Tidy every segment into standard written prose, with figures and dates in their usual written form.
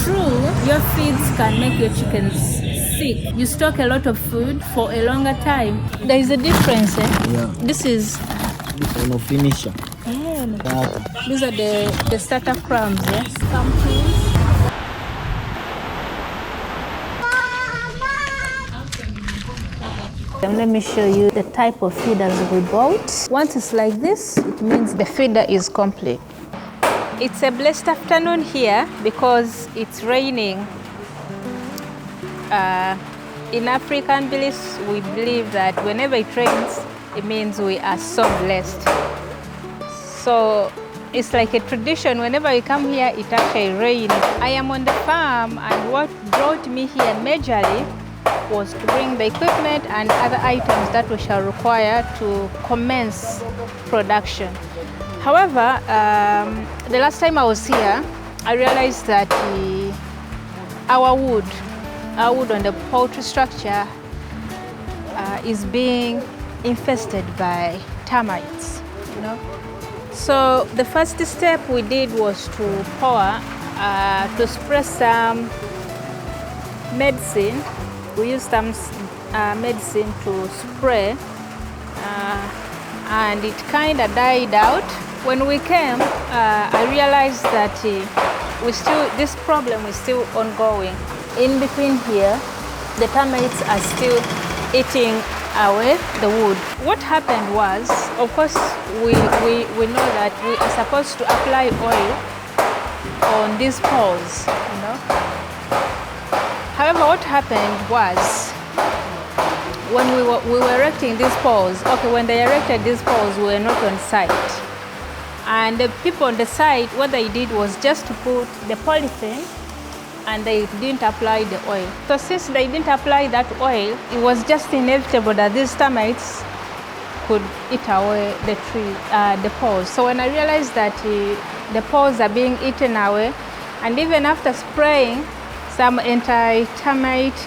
true, your feeds can make your chickens sick. You stock a lot of food for a longer time. There is a difference, eh? Yeah. This is no finisher. These are the starter crumbs, yes? Some tools. And let me show you the type of feeders we bought. Once it's like this, it means the feeder is complete. It's a blessed afternoon here because it's raining. In African beliefs, we believe that whenever it rains, it means we are so blessed. So it's like a tradition. Whenever we come here, it actually rains. I am on the farm, and what brought me here majorly was to bring the equipment and other items that we shall require to commence production. However, the last time I was here, I realized that our wood on the poultry structure is being infested by termites, you know. So the first step we did was to spray some medicine. We used some medicine to spray, and it kind of died out. When we came, I realized that this problem is still ongoing. In between here, the termites are still eating away the wood. What happened was, of course, we know that we are supposed to apply oil on these poles, you know. However, what happened was, when we were erecting these poles, when they erected these poles, we were not on site. And the people on the site, what they did was just to put the polythene, and they didn't apply the oil. So since they didn't apply that oil, it was just inevitable that these termites could eat away the poles. So when I realized that the poles are being eaten away, and even after spraying some anti-termite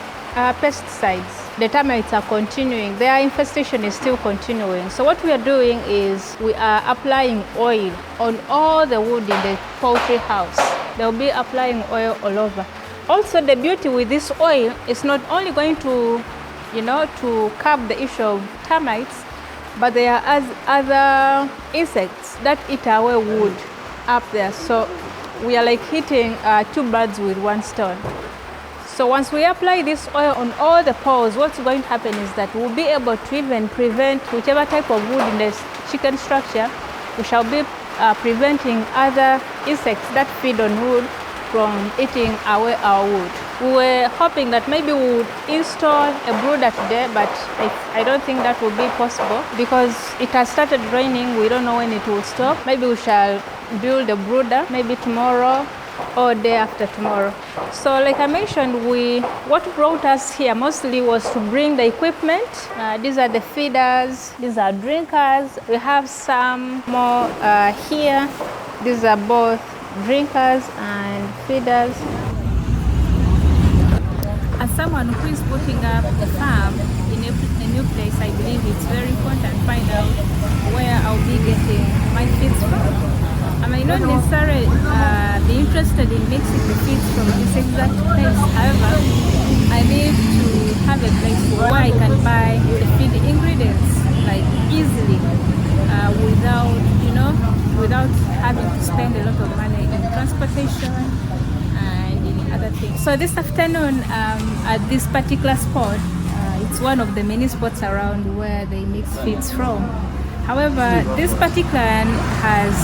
pesticides, the termites are continuing. Their infestation is still continuing. So what we are doing is we are applying oil on all the wood in the poultry house. They'll be applying oil all over. Also, the beauty with this oil is not only going to, to curb the issue of termites, but there are other insects that eat away wood up there. So we are like hitting two birds with one stone. So once we apply this oil on all the poles, what's going to happen is that we'll be able to even prevent whichever type of wood in the chicken structure. We shall be preventing other insects that feed on wood from eating away our wood. We were hoping that maybe we would install a brooder today, but I don't think that will be possible because it has started raining. We don't know when it will stop. Maybe we shall build a brooder maybe tomorrow or day after tomorrow. So like I mentioned, what brought us here mostly was to bring the equipment. These are the feeders, these are drinkers. We have some more here. These are both drinkers and feeders. As someone who is putting up the farm in a new place, I believe it's very important to find out where I'll be getting my feeds from. I may not necessarily be interested in mixing the feeds from this exact place. However, I need to have a place where I can buy the feed ingredients like easily without having to spend a lot of money in transportation and in other things. So this afternoon at this particular spot, it's one of the many spots around where they mix feeds from. However, this particular one has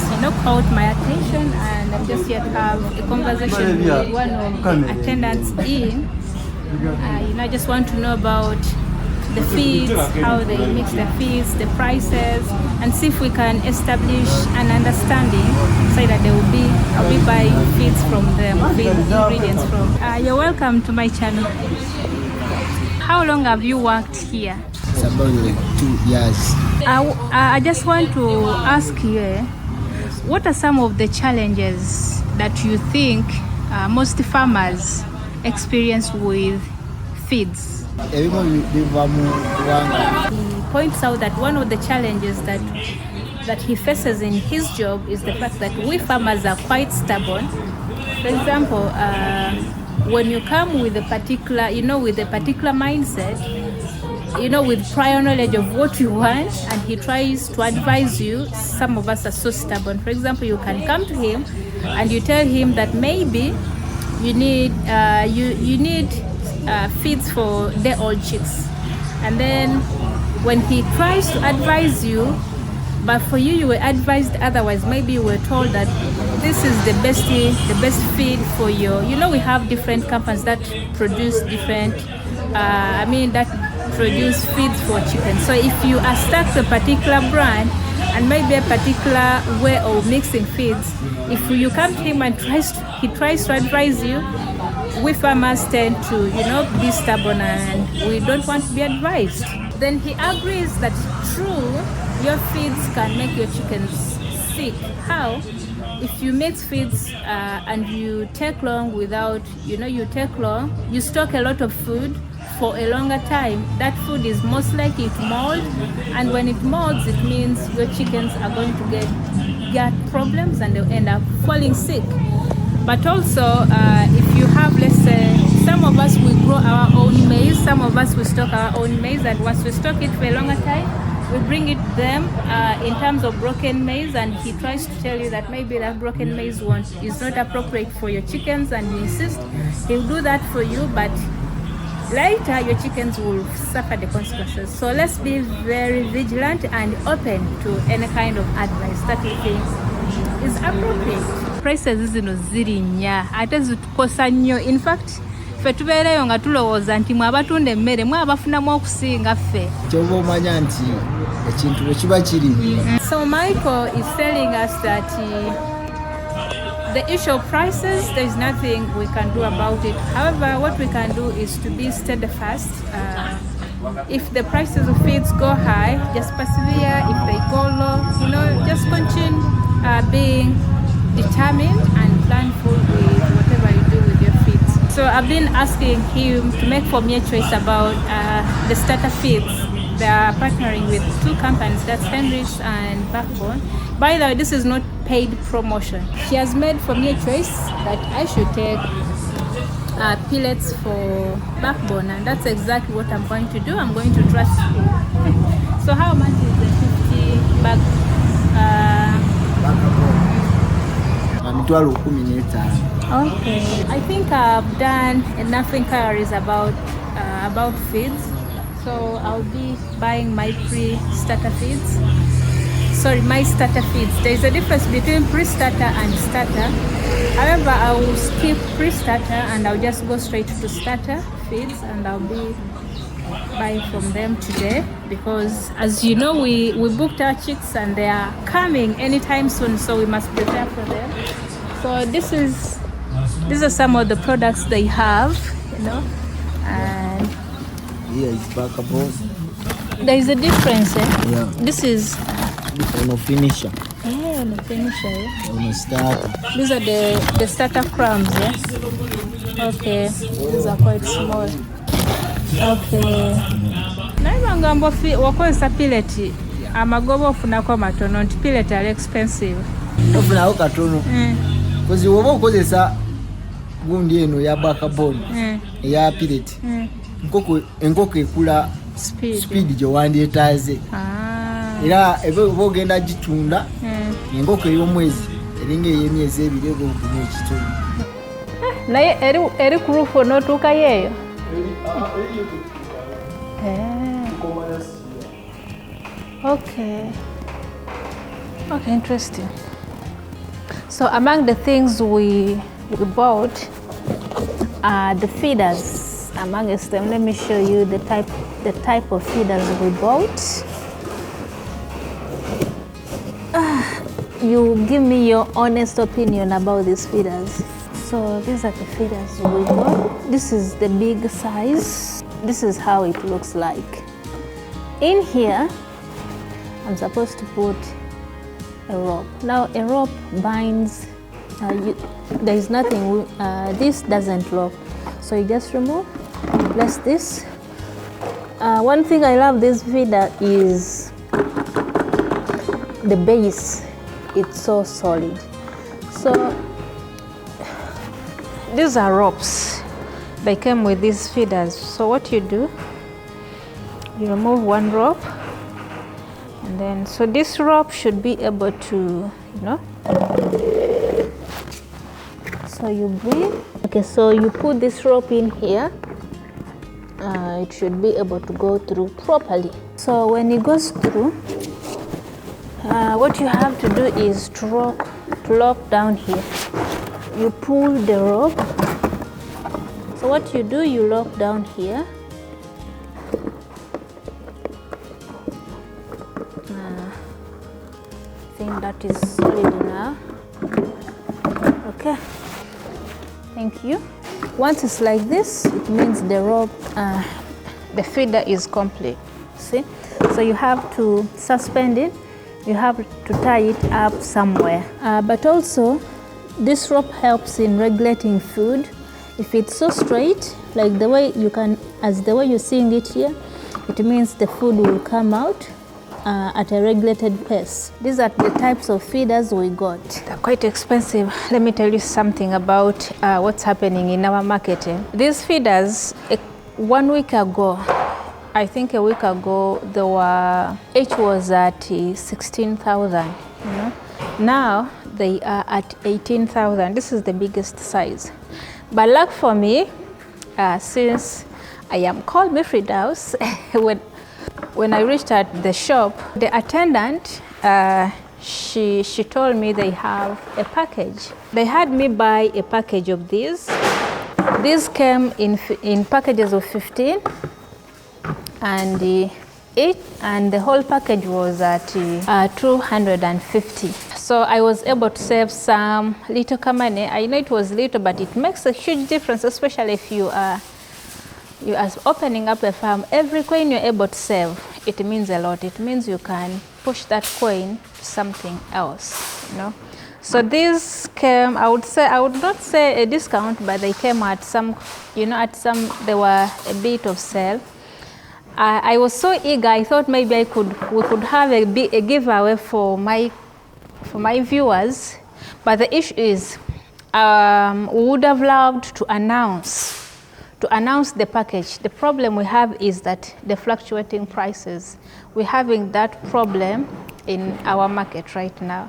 caught my attention, and I'm just here to have a conversation with one of the attendants in. I just want to know about the feeds, how they mix the feeds, the prices, and see if we can establish an understanding so that I'll be buying feeds from them, feed ingredients from. You're welcome to my channel. How long have you worked here? It's about 2 years. I just want to ask you, what are some of the challenges that you think most farmers experience with feeds? He points out that one of the challenges that he faces in his job is the fact that we farmers are quite stubborn For example, when you come with a particular, with a particular mindset, with prior knowledge of what you want, and he tries to advise you, some of us are so stubborn. For example, you can come to him and you tell him that maybe you need feeds for day-old chicks, and then when he tries to advise you, but for you, you were advised otherwise. Maybe you were told that this is the best feed for your. We have different companies that produce different. That produce feeds for chickens. So if you are stuck to a particular brand and maybe a particular way of mixing feeds, if you come to him and he tries to advise you, we farmers tend to, be stubborn and we don't want to be advised. Then he agrees that true, your feeds can make your chickens sick. How? If you mix feeds and you take long without, you stock a lot of food for a longer time, that food is most likely to mold, and when it molds, it means your chickens are going to get gut problems and they'll end up falling sick. But also, if you have, let's say, some of us we grow our own maize, some of us we stock our own maize, and once we stock it for a longer time, we bring it to them in terms of broken maize, and he tries to tell you that maybe that broken maize is not appropriate for your chickens, and you insist he'll do that for you, but later your chickens will suffer the consequences. So let's be very vigilant and open to any kind of advice that we think is appropriate. Prices zino ziri nnya ate zitukosa nnyo. In fact, ffe tubeereyo nga tulowooza nti mwe abatunda emmere mwe abafunamu okusinga ffe. Kyova omanya nti ekintu bwe kiba kiri. So Michael is telling us that the issue of prices, there is nothing we can do about it. However, what we can do is to be steadfast. If the prices of feeds go high, just persevere. If they go low, just continue being determined and planful with whatever you do with your feeds. So I've been asking him to make for me a choice about the starter feeds. They are partnering with two companies, that's Henry's and Backbone. By the way, this is not paid promotion. He has made for me a choice that I should take pellets for Backbone, and that's exactly what I'm going to do. I'm going to trust him. So how much is the 50 bag? Okay, I think I've done enough inquiries about feeds. So I'll be buying my starter feeds. There is a difference between pre-starter and starter. However, I will skip pre-starter and I'll just go straight to starter feeds, and I'll be buying from them today because, as you know, we booked our chicks and they are coming anytime soon, so we must prepare for them. So these are some of the products they have, and here is backable. There is a difference, eh? Yeah. This is on a finisher. Yeah, on a finisher. Yeah. On a starter. These are the starter crumbs, yeah? Okay, these are quite small. Okay. Naye ngamba wakozesa pellet amagoba ofunako matono nti pellet are expensive. Ofunako katono. Kozi woba okozesa gundi eno ya backbone ya pellet. Enkoko ekula speed gye wandyetaaze. Era eba ogenda gitunda enkoko ey'omwezi eringa ey'emyezi ebiri eba okuma ekitundu. Naye eri ku roof onootuukayo eyo? Okay, interesting. So among the things we bought are the feeders. Amongst them, let me show you the type of feeders we bought. You give me your honest opinion about these feeders. So these are the feeders we bought. This is the big size. This is how it looks like. In here, I'm supposed to put a rope. Now a rope binds, there is nothing, this doesn't lock. So you just remove, place this. One thing I love this feeder is the base. It's so solid. So these are ropes. They came with these feeders. So what you do, you remove one rope, and then, so this rope should be able to, so you breathe. Okay, so you put this rope in here. It should be able to go through properly. So when it goes through, what you have to do is to lock down here. You pull the rope. So what you do, you lock down here. I think that is solid enough. Okay, thank you. Once it's like this, it means the rope, the feeder is complete. See? So you have to suspend it. You have to tie it up somewhere. But also, this rope helps in regulating food. If it's so straight, like the way the way you're seeing it here, it means the food will come out at a regulated pace. These are the types of feeders we got. They're quite expensive. Let me tell you something about what's happening in our marketing. These feeders, 1 week ago, I think a week ago, each was at 16,000. Now they are at 18,000. This is the biggest size. But luck for me, since I am called Mifridaus, when I reached at the shop, the attendant, she told me they have a package. They had me buy a package of these. These came in packages of 15, and the whole package was at 250. So I was able to save some little money. I know it was little, but it makes a huge difference, especially if you are opening up a farm. Every coin you're able to save, it means a lot. It means you can push that coin to something else, So these came, I would not say a discount, but they came at some, they were a bit of sale. I was so eager, I thought maybe we could have a giveaway for my viewers, but the issue is we would have loved to announce the package. The problem we have is that the fluctuating prices. We're having that problem in our market right now.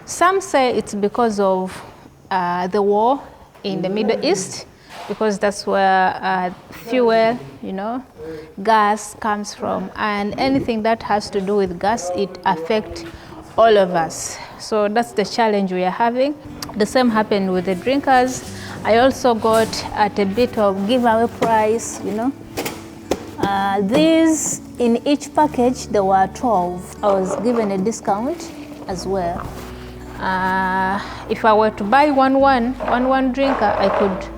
Some say it's because of the war in the Middle East, because that's where fuel, gas comes from, and anything that has to do with gas, it affects all of us. So that's the challenge we are having. The same happened with the drinkers. I also got at a bit of giveaway price, These, in each package, there were 12. I was given a discount as well. If I were to buy one drinker,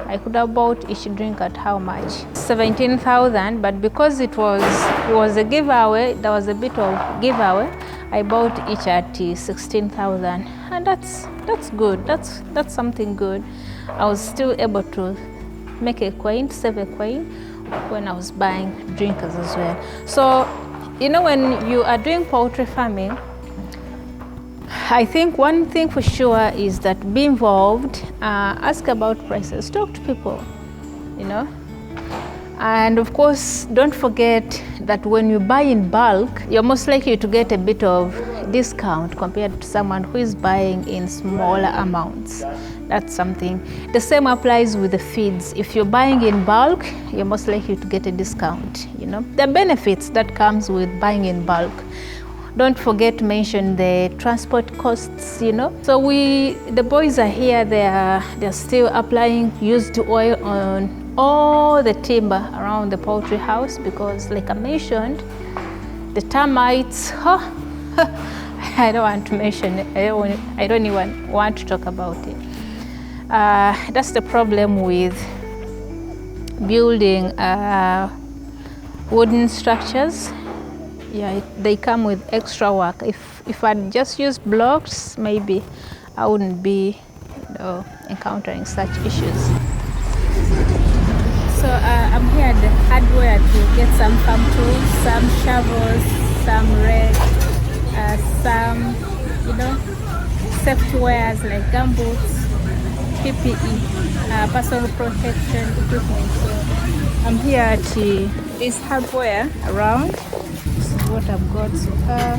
I could have bought each drink at how much? 17,000, but because it was a giveaway, there was a bit of giveaway, I bought each at 16,000, and that's good. That's something good. I was still able to make a coin, save a coin, when I was buying drinkers as well. So, when you are doing poultry farming, I think one thing for sure is that be involved, ask about prices, talk to people, And of course, don't forget that when you buy in bulk, you're most likely to get a bit of discount compared to someone who is buying in smaller amounts. That's something. The same applies with the feeds. If you're buying in bulk, you're most likely to get a discount, The benefits that comes with buying in bulk. Don't forget to mention the transport costs, So the boys are here, they're still applying used oil on all the timber around the poultry house, because like I mentioned, the termites, I don't want to mention it. I don't even want to talk about it. That's the problem with building wooden structures. Yeah, they come with extra work. If I'd just used blocks, maybe I wouldn't be encountering such issues. So I'm here at the hardware to get some farm tools, some shovels, some rake, some, safety wears like gumboots, PPE, personal protection equipment. So I'm here at this hardware around. This is what I've got so far.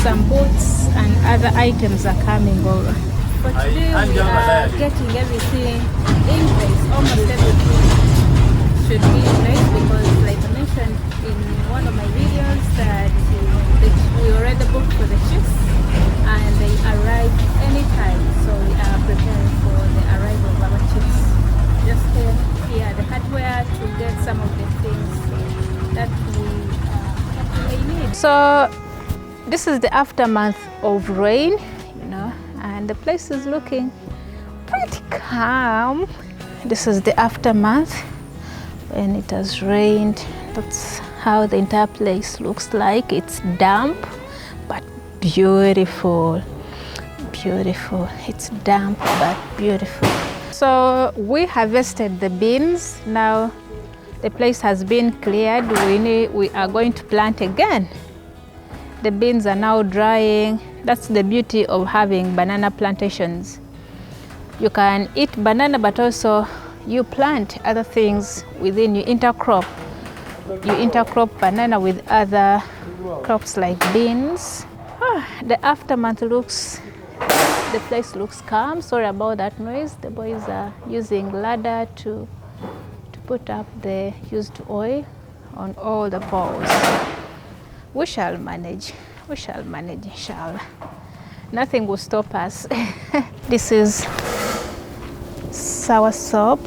Some boots and other items are coming over. But today we are getting everything in place. Almost everything should be in place because, like I mentioned in one of my videos, that we already booked for the chicks and they arrive anytime. So we are preparing for the arrival of our chicks. Just here at the hardware to get some of the things that we need. So this is the aftermath of rain, you know, and the place is looking pretty calm. This is the aftermath when it has rained. That's how the entire place looks like. It's damp, but beautiful. Beautiful. It's damp, but beautiful. So we harvested the beans. Now the place has been cleared. We are going to plant again. The beans are now drying. That's the beauty of having banana plantations. You can eat banana, but also you plant other things within. You intercrop. You intercrop banana with other crops like beans. The aftermath looks, the place looks calm. Sorry about that noise. The boys are using ladder to put up the used oil on all the poles. We shall manage. We shall manage, inshallah. Nothing will stop us. This is Soursop.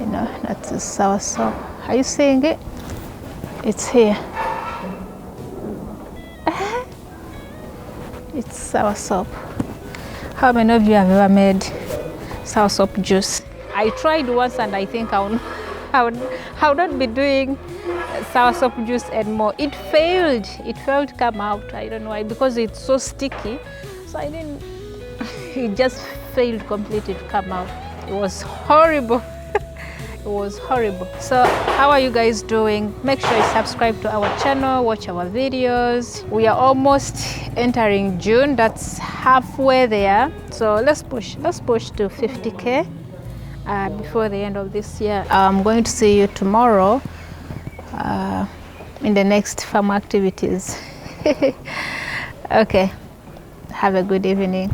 You know, that's a Soursop. Are you seeing it? It's here. It's Soursop. How many of you have ever made Soursop juice? I tried once and I think I would not be doing Soursop juice anymore. It failed to come out. I don't know why, because it's so sticky. So I didn't, it just failed completely to come out. It was horrible. It was horrible. So how are you guys doing? Make sure you subscribe to our channel, watch our videos. We are almost entering June. That's halfway there. So let's push to 50K before the end of this year. I'm going to see you tomorrow in the next farm activities. Okay, have a good evening.